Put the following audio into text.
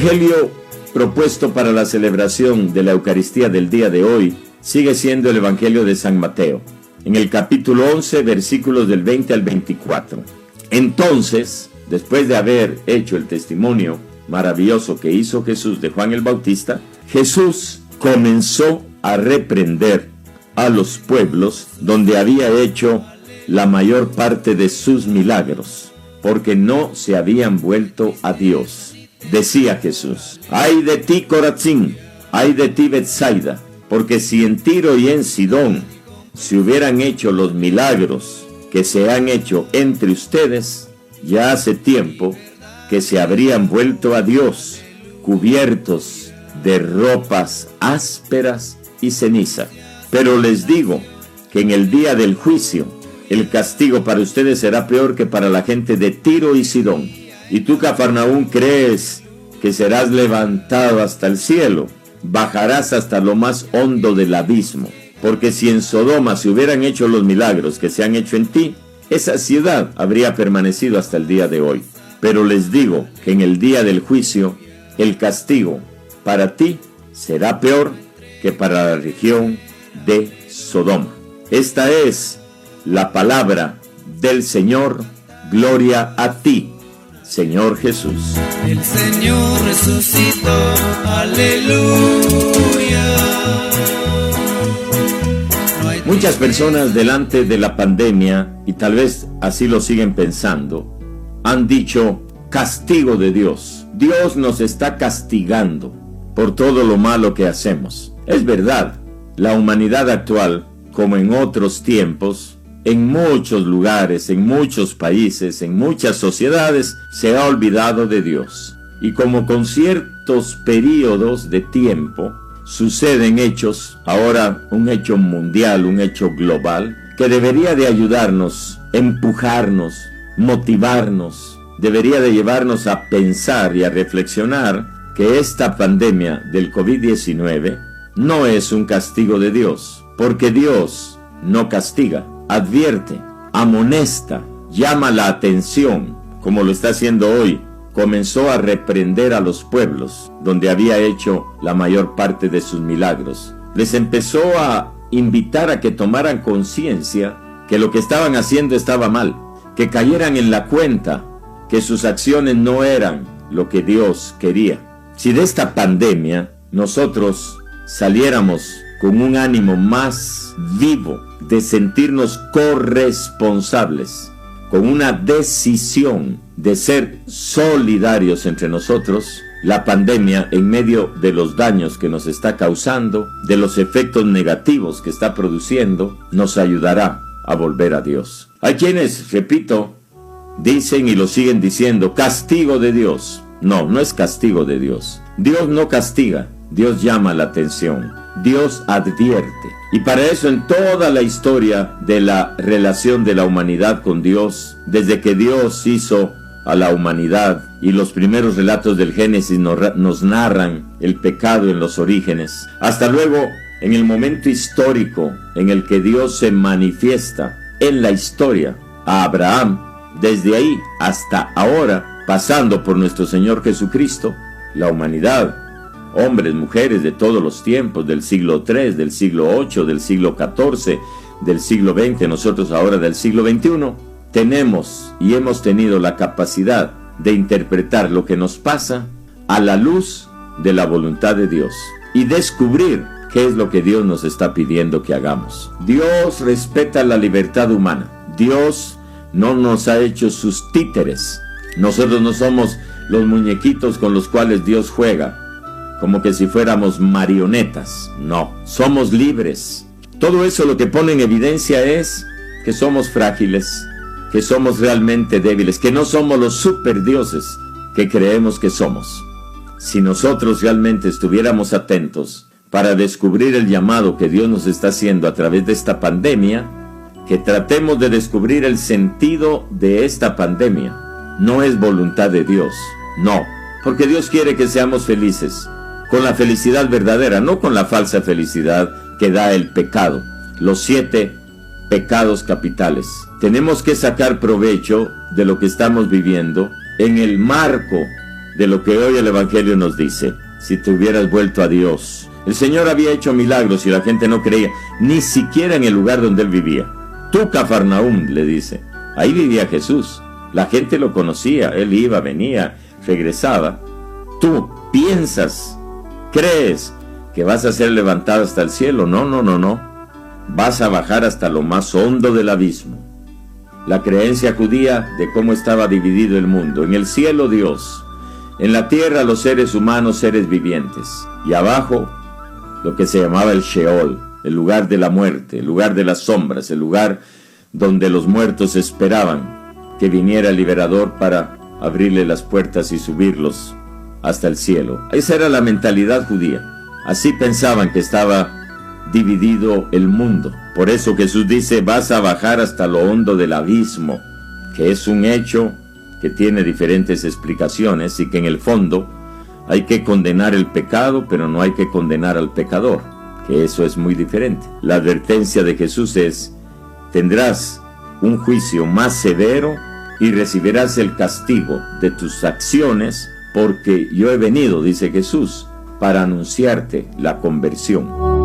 Evangelio propuesto para la celebración de la Eucaristía del día de hoy sigue siendo el Evangelio de San Mateo, en el capítulo 11, versículos del 20 al 24. Entonces, después de haber hecho el testimonio maravilloso que hizo Jesús de Juan el Bautista, Jesús comenzó a reprender a los pueblos donde había hecho la mayor parte de sus milagros, porque no se habían vuelto a Dios. Decía Jesús: ¡ay de ti, Corazín! ¡Ay de ti, Betsaida! Porque si en Tiro y en Sidón se hubieran hecho los milagros que se han hecho entre ustedes, ya hace tiempo que se habrían vuelto a Dios, cubiertos de ropas ásperas y ceniza. Pero les digo que en el día del juicio, el castigo para ustedes será peor que para la gente de Tiro y Sidón. Y tú, Cafarnaúm, crees que serás levantado hasta el cielo, bajarás hasta lo más hondo del abismo. Porque si en Sodoma se hubieran hecho los milagros que se han hecho en ti, esa ciudad habría permanecido hasta el día de hoy. Pero les digo que en el día del juicio, el castigo para ti será peor que para la región de Sodoma. Esta es la palabra del Señor. Gloria a ti, Señor Jesús. El Señor resucitó, aleluya. Muchas personas delante de la pandemia, y tal vez así lo siguen pensando, han dicho: castigo de Dios. Dios nos está castigando por todo lo malo que hacemos. Es verdad, la humanidad actual, como en otros tiempos, en muchos lugares, en muchos países, en muchas sociedades, se ha olvidado de Dios. Y como con ciertos periodos de tiempo suceden hechos, ahora un hecho mundial, un hecho global, que debería de ayudarnos, empujarnos, motivarnos, debería de llevarnos a pensar y a reflexionar que esta pandemia del COVID-19 no es un castigo de Dios, porque Dios no castiga, advierte, amonesta, llama la atención, como lo está haciendo hoy. Comenzó a reprender a los pueblos donde había hecho la mayor parte de sus milagros. Les empezó a invitar a que tomaran conciencia que lo que estaban haciendo estaba mal, que cayeran en la cuenta que sus acciones no eran lo que Dios quería. Si de esta pandemia nosotros saliéramos con un ánimo más vivo de sentirnos corresponsables, con una decisión de ser solidarios entre nosotros, la pandemia, en medio de los daños que nos está causando, de los efectos negativos que está produciendo, nos ayudará a volver a Dios. Hay quienes, repito, dicen y lo siguen diciendo: castigo de Dios. No, no es castigo de Dios. Dios no castiga, Dios llama la atención, Dios advierte. Y para eso, en toda la historia de la relación de la humanidad con Dios, desde que Dios hizo a la humanidad, y los primeros relatos del Génesis nos narran el pecado en los orígenes, hasta luego en el momento histórico en el que Dios se manifiesta en la historia a Abraham, desde ahí hasta ahora, pasando por nuestro Señor Jesucristo, la humanidad, hombres, mujeres de todos los tiempos, del siglo III, del siglo VIII, del siglo XIV, del siglo XX, nosotros ahora del siglo XXI, tenemos y hemos tenido la capacidad de interpretar lo que nos pasa a la luz de la voluntad de Dios y descubrir qué es lo que Dios nos está pidiendo que hagamos. Dios respeta la libertad humana. Dios no nos ha hecho sus títeres. Nosotros no somos los muñequitos con los cuales Dios juega, como que si fuéramos marionetas. No, somos libres. Todo eso lo que pone en evidencia es que somos frágiles, que somos realmente débiles, que no somos los superdioses que creemos que somos. Si nosotros realmente estuviéramos atentos para descubrir el llamado que Dios nos está haciendo a través de esta pandemia, que tratemos de descubrir el sentido de esta pandemia. No es voluntad de Dios, no, porque Dios quiere que seamos felices, con la felicidad verdadera, no con la falsa felicidad que da el pecado, los 7 pecados capitales. Tenemos que sacar provecho de lo que estamos viviendo en el marco de lo que hoy el Evangelio nos dice. Si te hubieras vuelto a Dios. El Señor había hecho milagros y la gente no creía, ni siquiera en el lugar donde él vivía. Tú, Cafarnaúm, le dice. Ahí vivía Jesús. La gente lo conocía. Él iba, venía, regresaba. Tú piensas, crees que vas a ser levantado hasta el cielo. No, no, no, no. Vas a bajar hasta lo más hondo del abismo. La creencia judía de cómo estaba dividido el mundo. En el cielo Dios, en la tierra los seres humanos, seres vivientes, y abajo lo que se llamaba el Sheol, el lugar de la muerte, el lugar de las sombras, el lugar donde los muertos esperaban que viniera el liberador para abrirle las puertas y subirlos hasta el cielo. Esa era la mentalidad judía. Así pensaban que estaba dividido el mundo. Por eso Jesús dice, vas a bajar hasta lo hondo del abismo, que es un hecho que tiene diferentes explicaciones y que en el fondo hay que condenar el pecado, pero no hay que condenar al pecador, que eso es muy diferente. La advertencia de Jesús es, tendrás un juicio más severo y recibirás el castigo de tus acciones, porque yo he venido, dice Jesús, para anunciarte la conversión.